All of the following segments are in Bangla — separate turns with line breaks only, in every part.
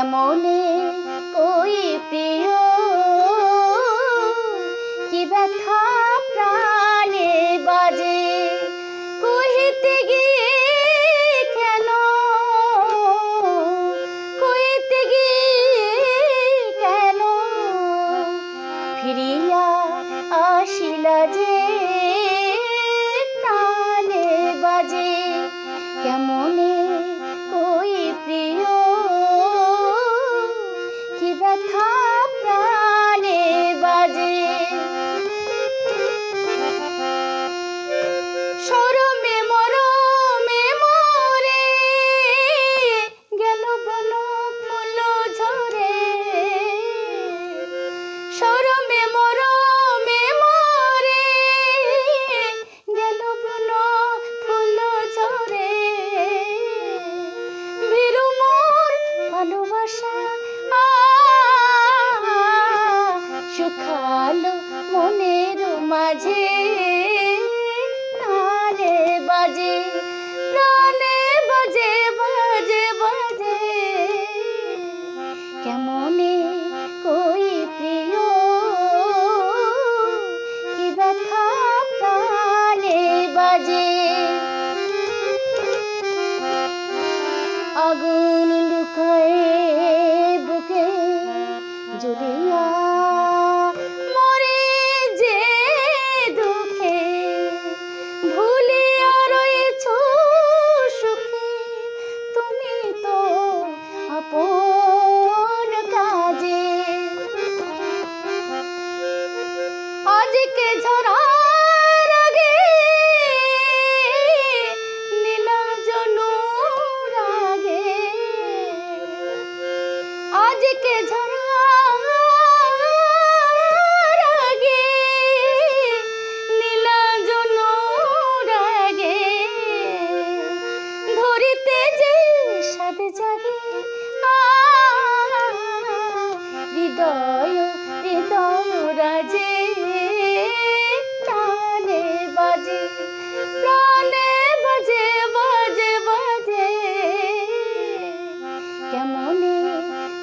কেমনে কই প্রিয় কি ব্যথা প্রাণে বাজে কহিতে গিয়ে কেন কহিতে গিয়ে কেন ফিরিয়া আসিলা যে প্রাণে বাজে কেমনে কই প্রিয় কি ব্যথা প্রাণে বাজে শরমে মরমে মরে গেল বন ফুল ঝরে শরমে মরমে মরে গেল বন ফুল ঝরে বীরু মোর ভালোবাসা শুকালো মনের মাঝে প্রাণে বাজে প্রাণে বাজে বাজে বাজে কেমনে কই প্রিয় কি ব্যথা প্রাণে বাজে আগুন লুকায়ে বুকে জ্বলিয়া মরে যে দুঃখে ভুলিয়া রয়েছ সুখে তুমি তো আপন কাজে আজকে ঝরার আগে নীলাঞ্জন রাগে আজকে ঝরার আগে নীলাঞ্জন রাগে ধরিতে যে সাদ জাগে হৃদয় হৃদয় রাজে প্রাণে বাজে প্রাণে বাজে বাজে বাজে কেমনে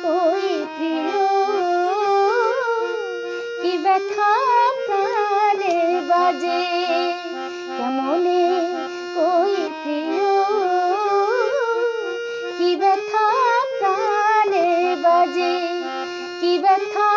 কই প্রিয় কি ব্যথা প্রাণে বাজে কেমনে কই প্রিয় কি ব্যথা প্রাণে বাজে কি ব্যথা